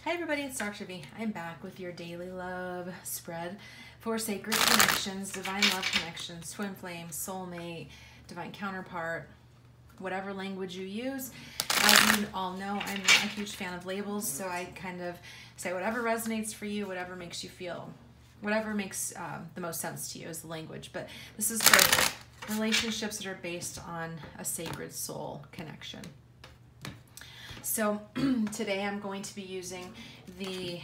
Hi everybody, it's Dr. V. I'm back with your daily love spread for sacred connections, divine love connections, twin flame, soulmate, divine counterpart, whatever language you use. As you all know, I'm not a huge fan of labels, so I kind of say whatever resonates for you, whatever makes you feel, whatever makes the most sense to you is the language. But this is for relationships that are based on a sacred soul connection. So today I'm going to be using the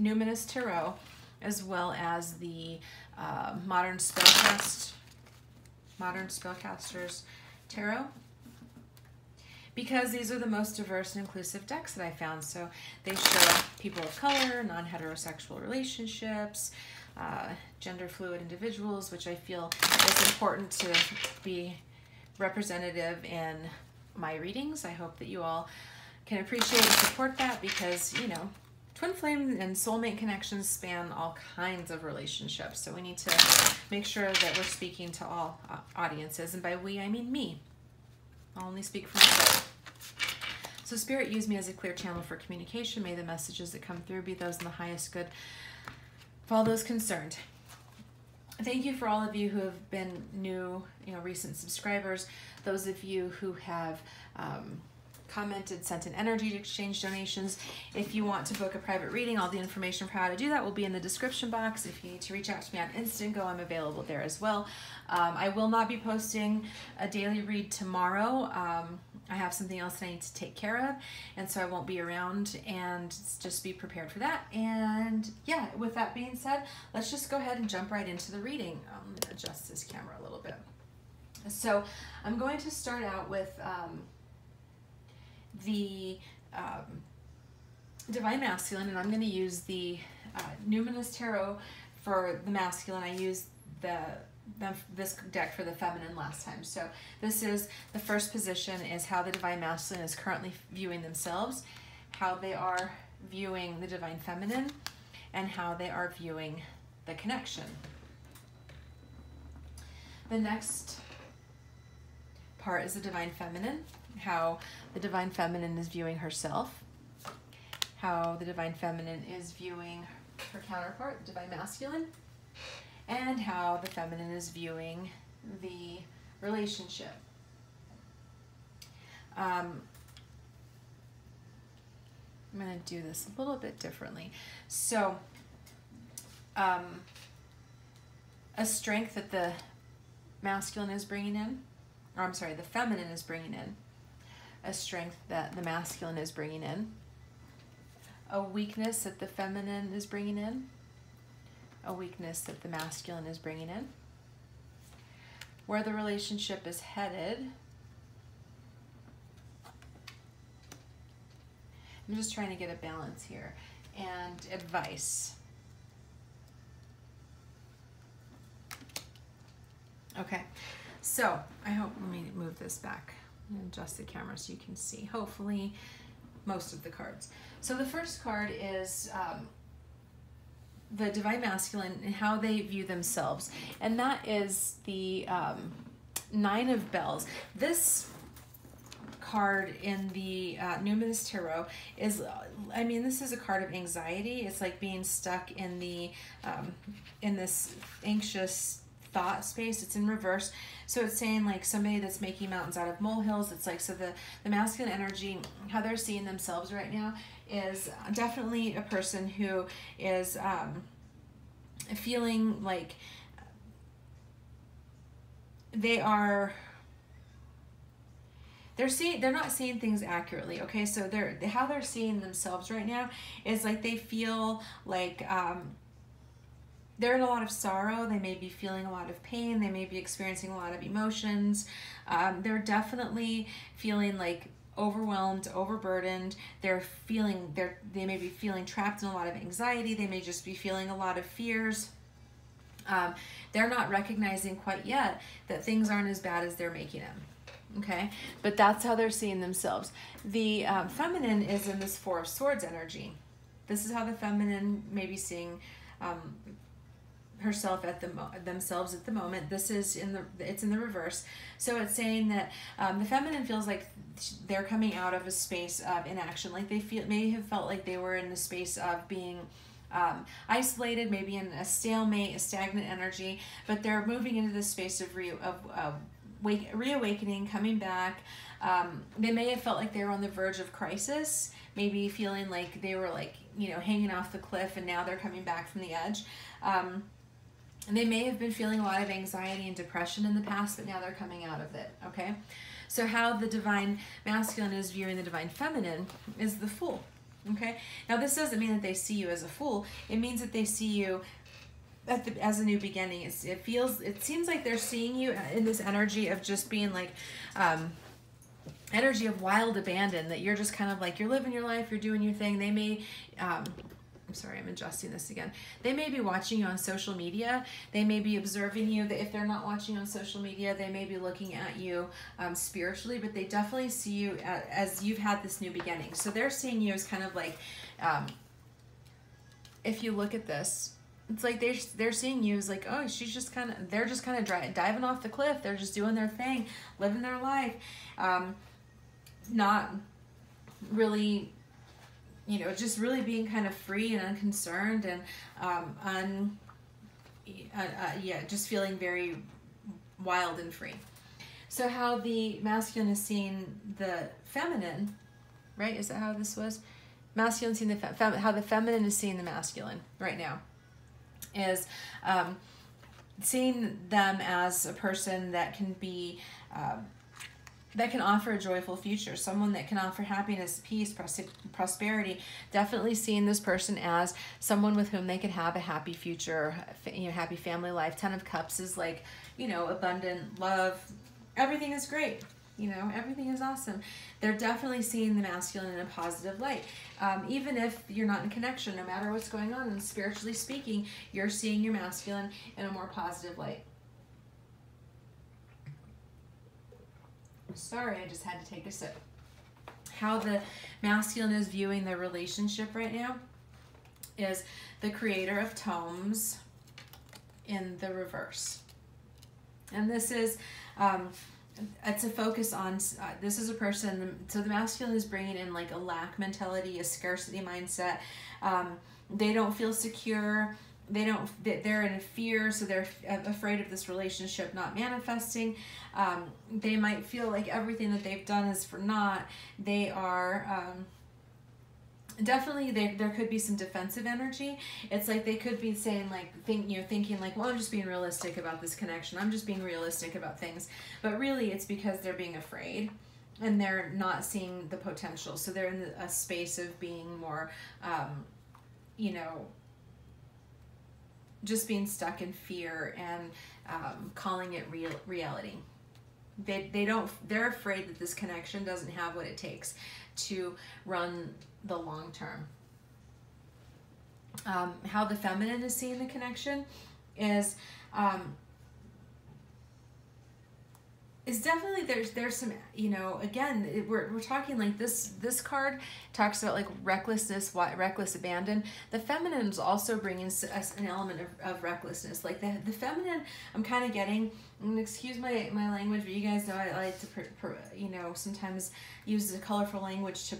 Numinous Tarot as well as the Modern Spellcaster's Tarot, because these are the most diverse and inclusive decks that I found. So they show people of color, non-heterosexual relationships, gender fluid individuals, which I feel is important to be representative in my readings. I hope that you all can appreciate and support that, because, you know, twin flame and soulmate connections span all kinds of relationships. So we need to make sure that we're speaking to all audiences. And by we, I mean me. I'll only speak for myself. So Spirit, use me as a clear channel for communication. May the messages that come through be those in the highest good for all those concerned. Thank you for all of you who have been new, recent subscribers. Those of you who have commented, sent an energy to exchange donations. If you want to book a private reading, all the information for how to do that will be in the description box. If you need to reach out to me on Instago, I'm available there as well. I will not be posting a daily read tomorrow. I have something else that I need to take care of, and so I won't be around, and just be prepared for that. And yeah, with that being said, let's just go ahead and jump right into the reading. I'm going to adjust this camera a little bit. So I'm going to start out with the Divine Masculine, and I'm going to use the Numinous Tarot for the masculine. I used this deck for the feminine last time. So this is the first position, is how the Divine Masculine is currently viewing themselves, how they are viewing the Divine Feminine, and how they are viewing the connection. The next part is the Divine Feminine, how the Divine Feminine is viewing herself, how the Divine Feminine is viewing her counterpart, the Divine Masculine, and how the Feminine is viewing the relationship. I'm going to do this a little bit differently. So, a strength that the masculine is bringing in, or I'm sorry, the feminine is bringing in, a strength that the masculine is bringing in, a weakness that the feminine is bringing in, a weakness that the masculine is bringing in, where the relationship is headed. I'm just trying to get a balance here, and advice. Okay, so I hope, let me move this back and adjust the camera so you can see, hopefully, most of the cards. So the first card is the Divine Masculine and how they view themselves, and that is the Nine of Bells. This card in the Numinous Tarot is, this is a card of anxiety. It's like being stuck in the in this anxious thought space. It's in reverse, so it's saying like somebody that's making mountains out of molehills. It's like, so the masculine energy, how they're seeing themselves right now, is definitely a person who is feeling like they're not seeing things accurately. Okay, so how they're seeing themselves right now is like they feel like they're in a lot of sorrow. They may be feeling a lot of pain. They may be experiencing a lot of emotions. They're definitely feeling like overwhelmed, overburdened. They may be feeling trapped in a lot of anxiety. They may just be feeling a lot of fears. They're not recognizing quite yet that things aren't as bad as they're making them. Okay, but that's how they're seeing themselves. The feminine is in this Four of Swords energy. This is how the feminine may be seeing herself at themselves at the moment. This is it's in the reverse. So it's saying that the feminine feels like they're coming out of a space of inaction, like they may have felt like they were in a space of being isolated, maybe in a stalemate, a stagnant energy, but they're moving into this space of reawakening, coming back. They may have felt like they were on the verge of crisis, maybe feeling like they were like, hanging off the cliff, and now they're coming back from the edge. And they may have been feeling a lot of anxiety and depression in the past, but now they're coming out of it, okay? So how the divine masculine is viewing the divine feminine is the Fool, okay? Now this doesn't mean that they see you as a fool. It means that they see you as a new beginning. It seems like they're seeing you in this energy of just being like, energy of wild abandon, that you're just kind of like, you're living your life, you're doing your thing. They may, I'm sorry, I'm adjusting this again. They may be watching you on social media. They may be observing you. If they're not watching on social media, they may be looking at you spiritually, but they definitely see you as you've had this new beginning. So they're seeing you as kind of like, if you look at this, it's like they're seeing you as like, oh, they're just kind of diving off the cliff. They're just doing their thing, living their life. Not really, just really being kind of free and unconcerned and just feeling very wild and free. So how the masculine is seeing the feminine, right? Is that how this was? Masculine seeing how the feminine is seeing the masculine right now is seeing them as a person that can be that can offer a joyful future, someone that can offer happiness, peace, prosperity. Definitely seeing this person as someone with whom they could have a happy future, happy family life. 10 of Cups is like, abundant love. Everything is great. Everything is awesome. They're definitely seeing the masculine in a positive light. Even if you're not in connection, no matter what's going on, and spiritually speaking, you're seeing your masculine in a more positive light. Sorry, I just had to take a sip. How the masculine is viewing their relationship right now is the Creator of Tomes in the reverse. And this is, it's a focus on, this is a person, so the masculine is bringing in like a lack mentality, a scarcity mindset. They don't feel secure. They're in fear, so they're afraid of this relationship not manifesting. They might feel like everything that they've done is for naught. They are definitely, there could be some defensive energy. It's like they could be saying like, thinking like, well, I'm just being realistic about this connection. I'm just being realistic about things. But really it's because they're being afraid and they're not seeing the potential. So they're in a space of being more, just being stuck in fear and calling it reality. They're afraid that this connection doesn't have what it takes to run the long term. How the feminine is seeing the connection is definitely there's some, again, we're talking like this card talks about like recklessness, reckless abandon. The feminine is also bringing an element of recklessness. Like the feminine, I'm kind of getting, excuse my language, but you guys know I like to sometimes use the colorful language to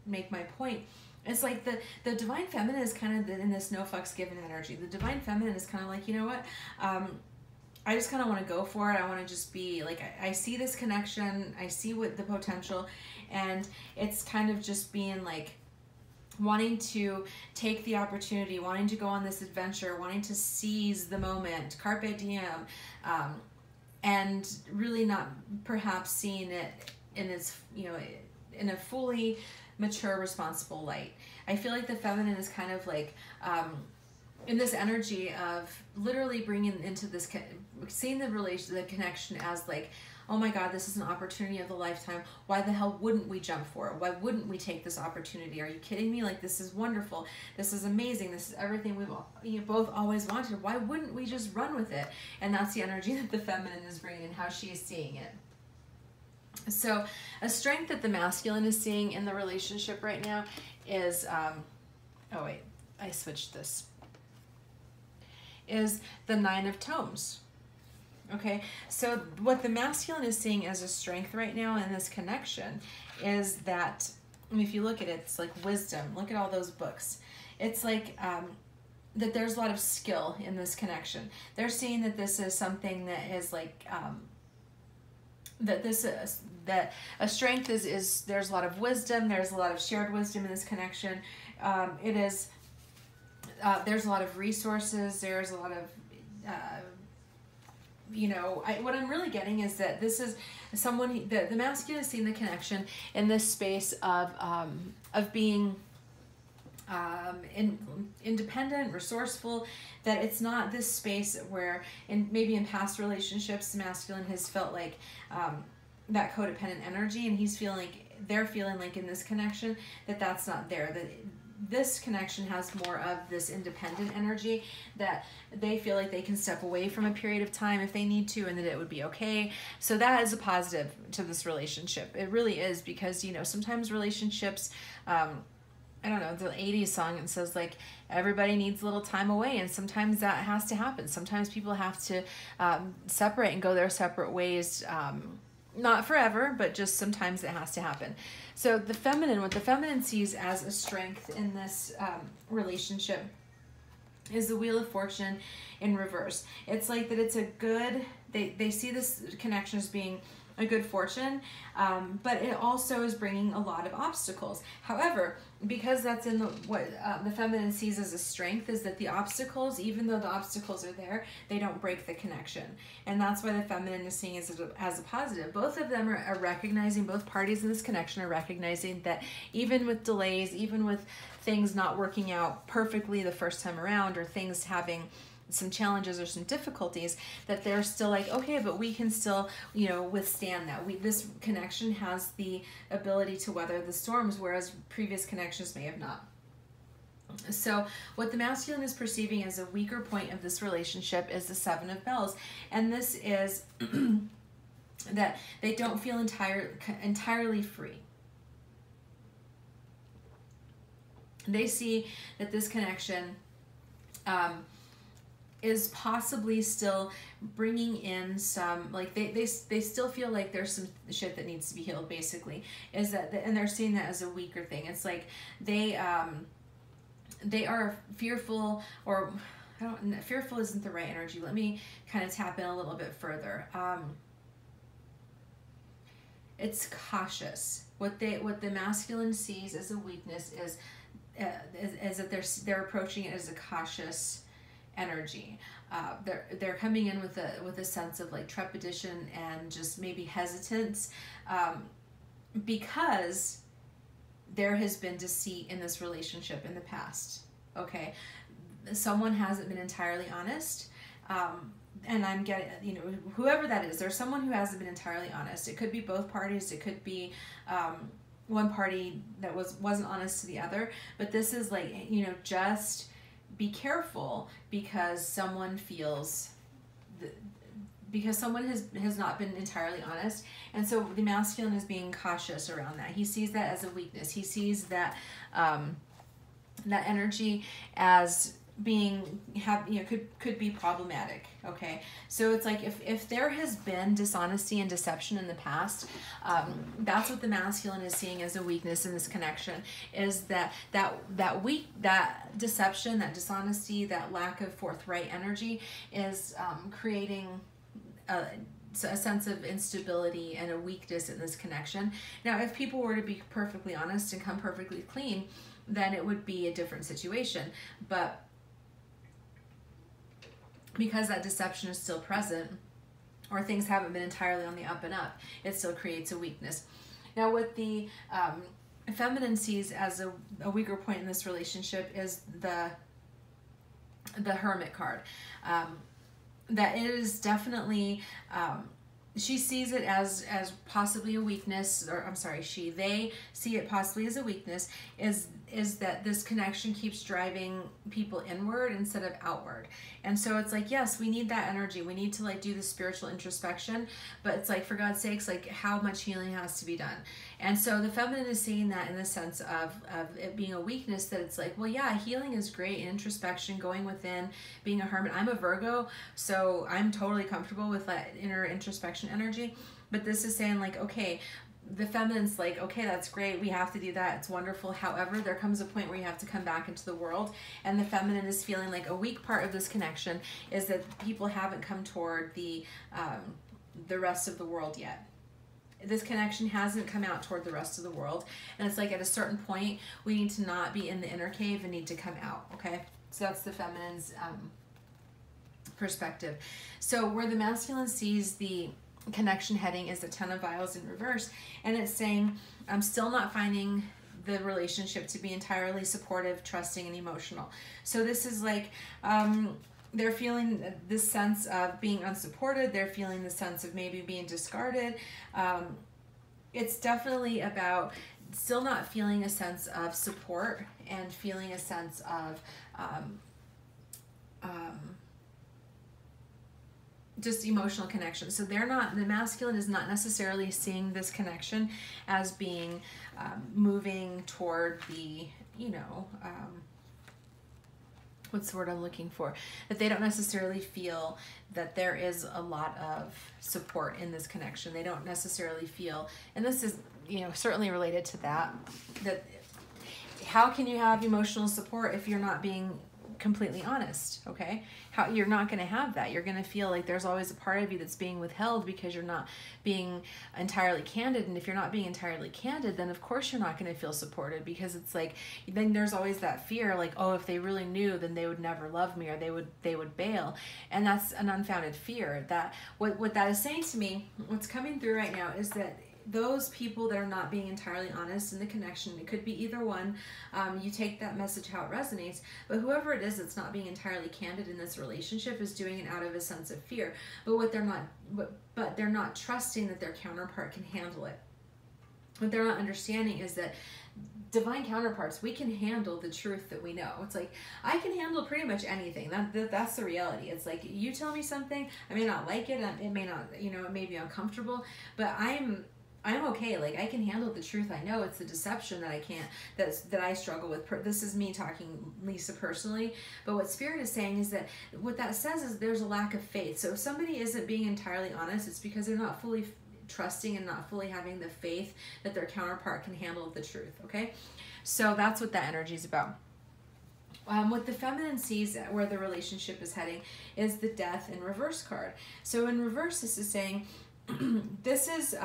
make my point. It's like the divine feminine is kind of in this no fucks given energy. The divine feminine is kind of like, you know what, I just kind of want to go for it. I want to just be like, I see this connection, I see what the potential, and it's kind of just being like wanting to take the opportunity, wanting to go on this adventure, wanting to seize the moment, carpe diem, and really not perhaps seeing it in its, in a fully mature, responsible light. I feel like the feminine is kind of like, in this energy of literally bringing into this, seeing the connection as like, oh my God, this is an opportunity of the lifetime. Why the hell wouldn't we jump for it? Why wouldn't we take this opportunity? Are you kidding me? Like, this is wonderful. This is amazing. This is everything we've both always wanted. Why wouldn't we just run with it? And that's the energy that the feminine is bringing and how she is seeing it. So a strength that the masculine is seeing in the relationship right now is, oh wait, I switched this. is the Nine of Tomes. Okay, so what the masculine is seeing as a strength right now in this connection is that, I mean, if you look at it, it's like wisdom. Look at all those books. It's like that there's a lot of skill in this connection. They're seeing that this is something that is like, that a strength is there's a lot of wisdom, there's a lot of shared wisdom in this connection. There's a lot of resources, there's a lot of, what I'm really getting is that this is someone, the masculine is seeing the connection in this space of being independent, resourceful, that it's not this space where maybe in past relationships the masculine has felt like that codependent energy, and they're feeling like in this connection that that's not there, that this connection has more of this independent energy, that they feel like they can step away from a period of time if they need to, and that it would be okay. So that is a positive to this relationship. It really is, because sometimes relationships, I don't know, the 80s song, it says like everybody needs a little time away, and sometimes that has to happen. Sometimes people have to separate and go their separate ways, not forever, but just sometimes it has to happen. So what the feminine sees as a strength in this relationship is the Wheel of Fortune in reverse. It's like that it's a good, they see this connection as being a good fortune, but it also is bringing a lot of obstacles. However, because that's in what the feminine sees as a strength, is that the obstacles, even though the obstacles are there, they don't break the connection. And that's why the feminine is seeing as a positive. Both of them are recognizing, both parties in this connection are recognizing that even with delays, even with things not working out perfectly the first time around, or things having some challenges or some difficulties, that they're still like, okay, but we can still, withstand that. This connection has the ability to weather the storms, whereas previous connections may have not. So what the masculine is perceiving as a weaker point of this relationship is the Seven of Bells. And this is that they don't feel entirely free. They see that this connection is possibly still bringing in some, like they still feel like there's some shit that needs to be healed, basically, is that, and they're seeing that as a weaker thing. It's like they are fearful, or fearful isn't the right energy. Let me kind of tap in a little bit further. It's cautious. What the masculine sees as a weakness is that they're approaching it as a cautious energy. They're coming in with a sense of like trepidation and just maybe hesitance, because there has been deceit in this relationship in the past. Okay, someone hasn't been entirely honest, and I'm getting, whoever that is, there's someone who hasn't been entirely honest. It could be both parties. It could be one party that wasn't honest to the other. But this is like, just be careful, because someone feels because someone has not been entirely honest. And so the masculine is being cautious around that. He sees that as a weakness. He sees that that energy as being could be problematic. Okay, so it's like if there has been dishonesty and deception in the past, that's what the masculine is seeing as a weakness in this connection, is that deception, that dishonesty, that lack of forthright energy is creating a sense of instability and a weakness in this connection. Now, if people were to be perfectly honest and come perfectly clean, then it would be a different situation. But because that deception is still present, or things haven't been entirely on the up and up, it still creates a weakness. Now, what the feminine sees as a weaker point in this relationship is the Hermit card. That it is definitely, she sees it as possibly a weakness, or I'm sorry, they see it possibly as a weakness, is is that this connection keeps driving people inward instead of outward. And so it's like, yes, we need that energy. We need to like do the spiritual introspection, but it's like, for God's sakes, like how much healing has to be done. And so the feminine is seeing that in the sense of it being a weakness, that it's like, well, yeah, healing is great, introspection, going within, being a hermit. I'm a Virgo, so I'm totally comfortable with that inner introspection energy. But this is saying like, okay, the feminine's like, okay, that's great, we have to do that, it's wonderful. However, there comes a point where you have to come back into the world, and the feminine is feeling like a weak part of this connection is that people haven't come toward the rest of the world yet. This connection hasn't come out toward the rest of the world, and it's like at a certain point we need to not be in the inner cave and need to come out. Okay, so that's the feminine's perspective. So where the masculine sees the connection heading is the Ten of Vials in reverse, and it's saying, I'm still not finding the relationship to be entirely supportive, trusting, and emotional. So this is like they're feeling this sense of being unsupported. They're feeling the sense of maybe being discarded. It's definitely about still not feeling a sense of support and feeling a sense of just emotional connection. So they're not, the masculine is not necessarily seeing this connection as being moving toward the, you know, what's the word I'm looking for? That they don't necessarily feel that there is a lot of support in this connection. They don't necessarily feel, and this is, you know, certainly related to that how can you have emotional support if you're not being completely honest? Okay, how you're not going to have that. You're going to feel like there's always a part of you that's being withheld because you're not being entirely candid. And if you're not being entirely candid, then of course you're not going to feel supported, because it's like, then there's always that fear like, oh, if they really knew, then they would never love me, or they would bail. And that's an unfounded fear. That what that is saying to me, what's coming through right now is that those people that are not being entirely honest in the connection, it could be either one, you take that message how it resonates, but whoever it is that's not being entirely candid in this relationship is doing it out of a sense of fear. But but they're not trusting that their counterpart can handle it. What they're not understanding is that divine counterparts, we can handle the truth that we know. It's like, I can handle pretty much anything. That's the reality. It's like, you tell me something, I may not like it, it may not, you know, it may be uncomfortable, but I'm okay. Like, I can handle the truth. I know it's the deception that I can't, that I struggle with. This is me talking, Lisa, personally. But what Spirit is saying is that what that says is there's a lack of faith. So if somebody isn't being entirely honest, it's because they're not fully trusting and not fully having the faith that their counterpart can handle the truth. Okay, so that's what that energy is about. What the feminine sees where the relationship is heading is the Death in reverse card. So in reverse, this is saying this is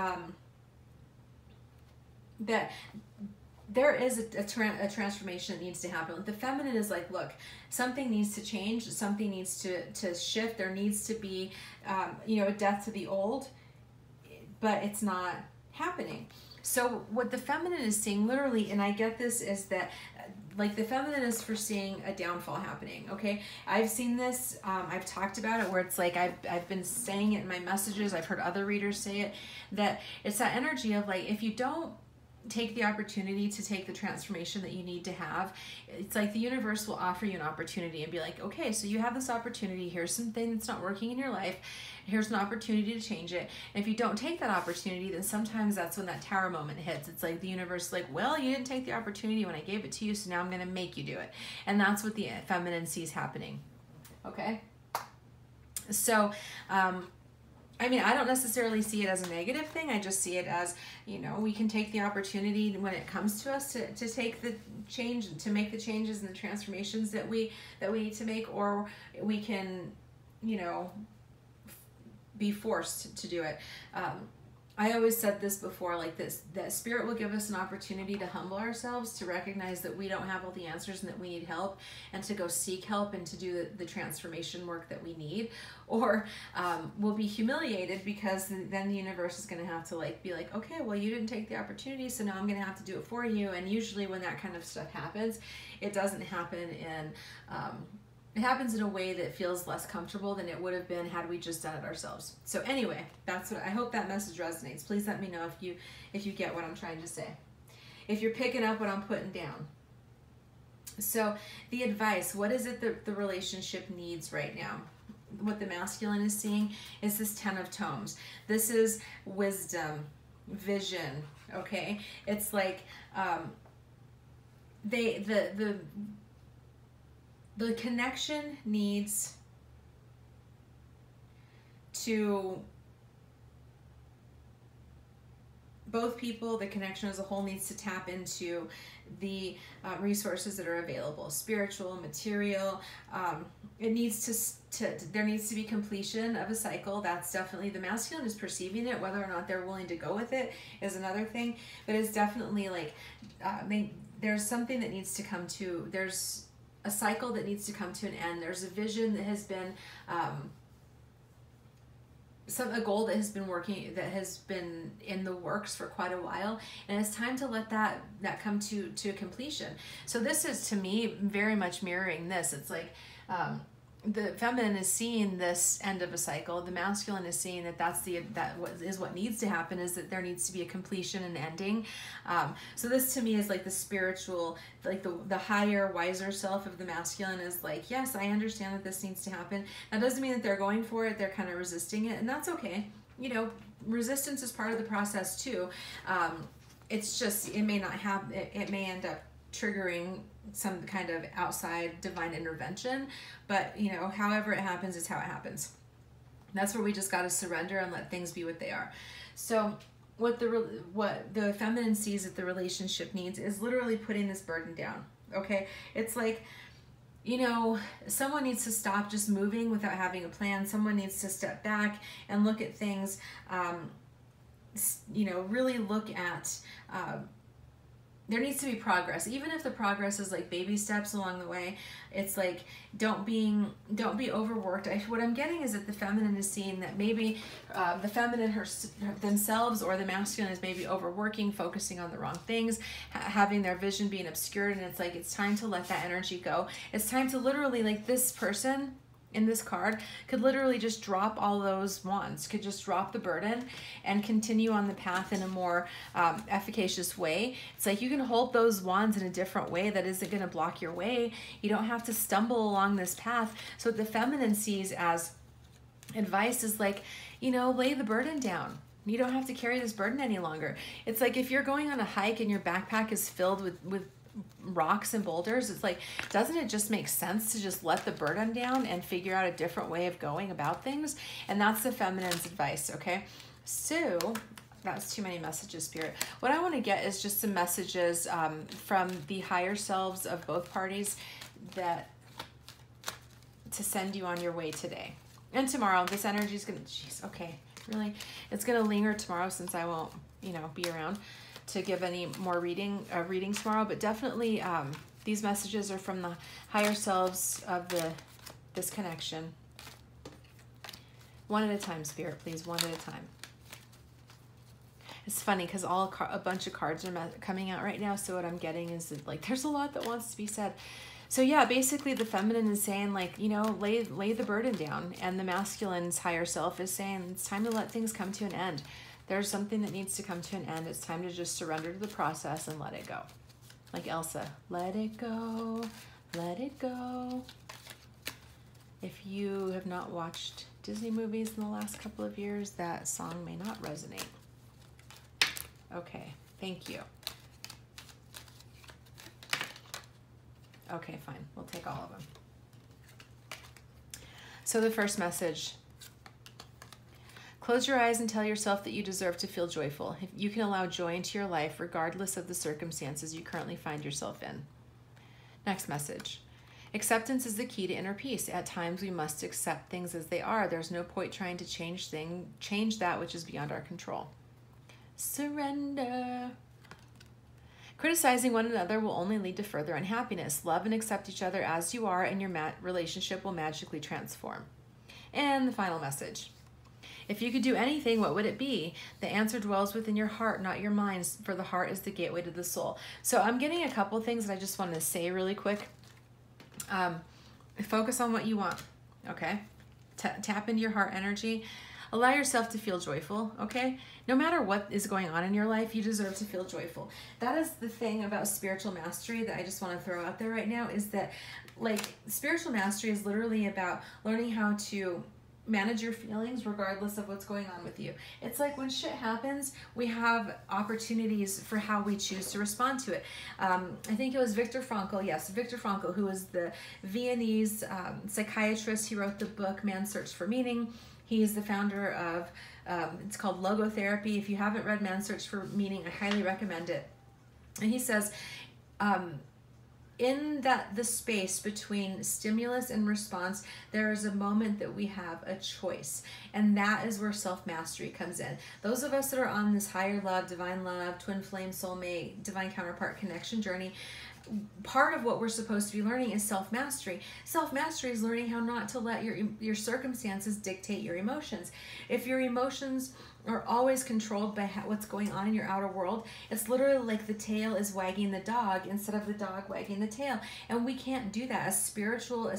that there is a transformation that needs to happen. The feminine is like, look, something needs to change, something needs to shift. There needs to be, you know, a death to the old, but it's not happening. So what the feminine is seeing, literally, and I get this, is that like the feminine is foreseeing a downfall happening. Okay, I've seen this, I've talked about it, where it's like I've been saying it in my messages, I've heard other readers say it, that it's that energy of like, if you don't take the opportunity to take the transformation that you need to have, it's like the universe will offer you an opportunity and be like, okay, so you have this opportunity, here's something that's not working in your life, here's an opportunity to change it. And if you don't take that opportunity, then sometimes that's when that tower moment hits. It's like the universe is like, well, you didn't take the opportunity when I gave it to you, so now I'm going to make you do it. And that's what the feminine sees happening. Okay, so I mean, I don't necessarily see it as a negative thing. I just see it as, you know, we can take the opportunity when it comes to us to take the change, to make the changes and the transformations that we need to make, or we can, you know, be forced to do it. I always said this before, like this, that Spirit will give us an opportunity to humble ourselves, to recognize that we don't have all the answers and that we need help, and to go seek help and to do the transformation work that we need. Or we'll be humiliated because then the universe is going to have to like be like, okay, well, you didn't take the opportunity, so now I'm going to have to do it for you. And usually when that kind of stuff happens, it doesn't happen in it happens in a way that feels less comfortable than it would have been had we just done it ourselves. So anyway, that's what I hope that message resonates. Please let me know if you get what I'm trying to say. If you're picking up what I'm putting down. So the advice, what is it that the relationship needs right now? What the masculine is seeing is this 10 of Tomes. This is wisdom, vision, okay? It's like the connection needs to, both people, the connection as a whole needs to tap into the resources that are available, spiritual, material. It needs there needs to be completion of a cycle. That's definitely, the masculine is perceiving it. Whether or not they're willing to go with it is another thing, but it's definitely like, there's something that needs to come to, there's a cycle that needs to come to an end. There's a vision that has been, a goal that has been in the works for quite a while, and it's time to let that come to completion. So this is, to me, very much mirroring this. It's like the feminine is seeing this end of a cycle. The masculine is seeing what needs to happen, is that there needs to be a completion and ending. So this, to me, is like the spiritual, like the higher, wiser self of the masculine is like, yes, I understand that this needs to happen. That doesn't mean that they're going for it. They're kind of resisting it, and that's okay. You know, resistance is part of the process too. It's just, it may not have, it may end up triggering some kind of outside divine intervention, but you know, however it happens is how it happens. That's where we just got to surrender and let things be what they are. So what the feminine sees that the relationship needs is literally putting this burden down. Okay, it's like, you know, someone needs to stop just moving without having a plan. Someone needs to step back and look at things, you know, really look at, there needs to be progress. Even if the progress is like baby steps along the way, it's like, don't be overworked. What I'm getting is that the feminine is seeing that maybe the feminine themselves, or the masculine, is maybe overworking, focusing on the wrong things, having their vision being obscured, and it's like, it's time to let that energy go. It's time to literally, like this person in this card could literally just drop all those wands, could just drop the burden and continue on the path in a more efficacious way. It's like, you can hold those wands in a different way that isn't going to block your way. You don't have to stumble along this path. So what the feminine sees as advice is like, you know, lay the burden down. You don't have to carry this burden any longer. It's like, if you're going on a hike and your backpack is filled with rocks and boulders, it's like, doesn't it just make sense to just let the burden down and figure out a different way of going about things? And that's the feminine's advice. Okay, so that's too many messages, Spirit. What I want to get is just some messages from the higher selves of both parties to send you on your way today and tomorrow. This energy is gonna, jeez, okay, really, it's gonna linger tomorrow since I won't, you know, be around to give any more readings tomorrow, but definitely these messages are from the higher selves of this connection. One at a time, Spirit, please, one at a time. It's funny because a bunch of cards are coming out right now, so what I'm getting is that, like, there's a lot that wants to be said. So yeah, basically the feminine is saying, like, you know, lay the burden down, and the masculine's higher self is saying it's time to let things come to an end. There's something that needs to come to an end. It's time to just surrender to the process and let it go. Like Elsa, let it go, let it go. If you have not watched Disney movies in the last couple of years, that song may not resonate. Okay, thank you. Okay, fine, we'll take all of them. So the first message: close your eyes and tell yourself that you deserve to feel joyful. You can allow joy into your life regardless of the circumstances you currently find yourself in. Next message: acceptance is the key to inner peace. At times we must accept things as they are. There's no point trying to change that which is beyond our control. Surrender. Criticizing one another will only lead to further unhappiness. Love and accept each other as you are, and your relationship will magically transform. And the final message: if you could do anything, what would it be? The answer dwells within your heart, not your mind, for the heart is the gateway to the soul. So I'm getting a couple things that I just want to say really quick. Focus on what you want, okay? Tap into your heart energy. Allow yourself to feel joyful, okay? No matter what is going on in your life, you deserve to feel joyful. That is the thing about spiritual mastery that I just want to throw out there right now, is that like spiritual mastery is literally about learning how to manage your feelings regardless of what's going on with you. It's like when shit happens, we have opportunities for how we choose to respond to it. I think it was Viktor Frankl, yes, Viktor Frankl, who was the Viennese psychiatrist. He wrote the book Man's Search for Meaning. He's the founder of, it's called logotherapy. If you haven't read Man's Search for Meaning, I highly recommend it. And he says, in the space between stimulus and response, there is a moment that we have a choice. And that is where self-mastery comes in. Those of us that are on this higher love, divine love, twin flame, soulmate, divine counterpart connection journey, part of what we're supposed to be learning is self-mastery. Self-mastery is learning how not to let your circumstances dictate your emotions. If your emotions are always controlled by what's going on in your outer world, it's literally like the tail is wagging the dog instead of the dog wagging the tail. And we can't do that. As spiritual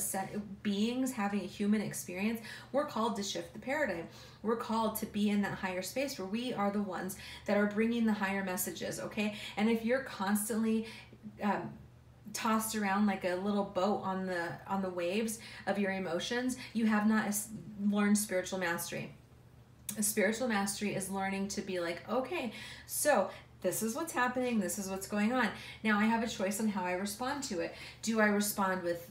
beings having a human experience, we're called to shift the paradigm. We're called to be in that higher space where we are the ones that are bringing the higher messages, okay? And if you're constantly tossed around like a little boat on the waves of your emotions, you have not learned spiritual mastery. Spiritual mastery is learning to be like, okay, so this is what's happening, this is what's going on. Now I have a choice on how I respond to it. Do I respond with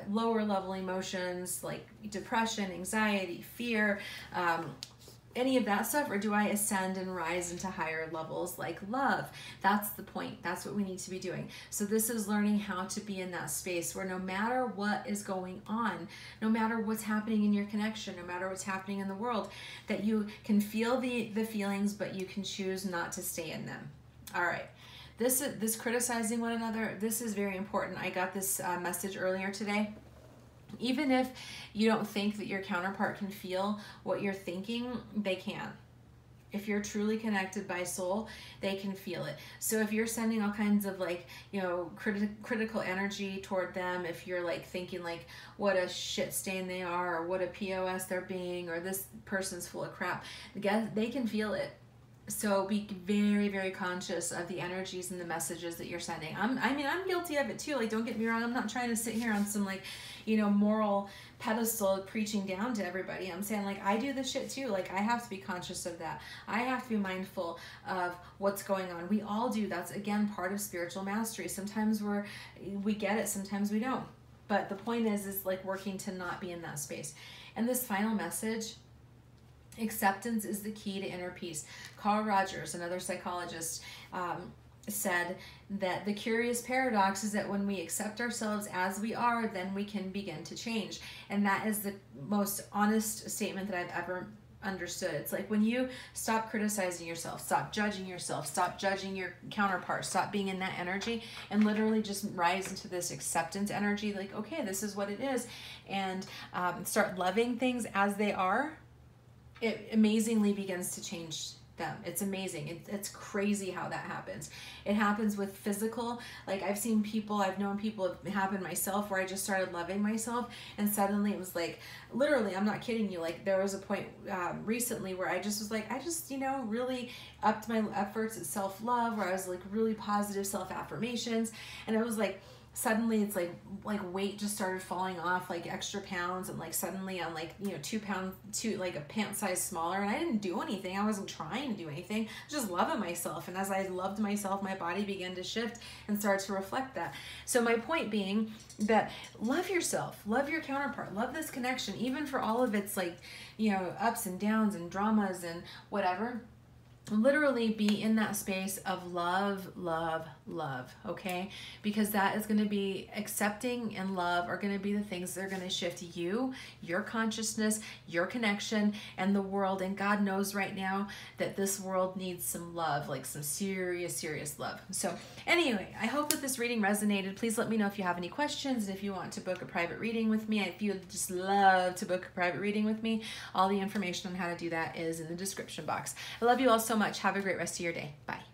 lower level emotions like depression, anxiety, fear, any of that stuff, or do I ascend and rise into higher levels like love? That's the point. That's what we need to be doing. So this is learning how to be in that space where no matter what is going on, no matter what's happening in your connection, no matter what's happening in the world, that you can feel the feelings, but you can choose not to stay in them. All right. This criticizing one another, this is very important. I got this message earlier today. Even if you don't think that your counterpart can feel what you're thinking, they can. If you're truly connected by soul, they can feel it. So if you're sending all kinds of like, critical energy toward them, if you're like thinking like what a shit stain they are, or what a POS they're being, or this person's full of crap, they can feel it. So be very, very conscious of the energies and the messages that you're sending. I'm guilty of it too. Like, don't get me wrong. I'm not trying to sit here on some like, moral pedestal preaching down to everybody. I'm saying like, I do this shit too. Like, I have to be conscious of that. I have to be mindful of what's going on. We all do. That's again, part of spiritual mastery. Sometimes we get it. Sometimes we don't. But the point is like working to not be in that space. And this final message, acceptance is the key to inner peace. Carl Rogers, another psychologist, said that the curious paradox is that when we accept ourselves as we are, then we can begin to change. And that is the most honest statement that I've ever understood. It's like when you stop criticizing yourself, stop judging yourself, stop judging your counterpart, stop being in that energy, and literally just rise into this acceptance energy, like, okay, this is what it is, and start loving things as they are, it amazingly begins to change them. It's amazing. It's crazy how that happens. It happens with physical, like I've known people, it happened myself, where I just started loving myself, and suddenly it was like, literally, I'm not kidding you, like there was a point recently where I just was like, really upped my efforts at self-love, where I was like really positive self-affirmations, and it was like, suddenly it's like weight just started falling off, like extra pounds, and like suddenly I'm like 2 pounds, like a pant size smaller, and I didn't do anything. I wasn't trying to do anything. I was just loving myself, and as I loved myself, my body began to shift and start to reflect that. So my point being that love yourself, love your counterpart, love this connection, even for all of its like ups and downs and dramas and whatever. Literally be in that space of love, okay? Because that is going to be, accepting and love are going to be the things that are going to shift you, your consciousness, your connection, and the world. And God knows right now that this world needs some love, like some serious love. So anyway, I hope that this reading resonated. Please let me know if you have any questions, and if you want to book a private reading with me. If you would just love to book a private reading with me, all the information on how to do that is in the description box. I love you all so much. Have a great rest of your day. Bye.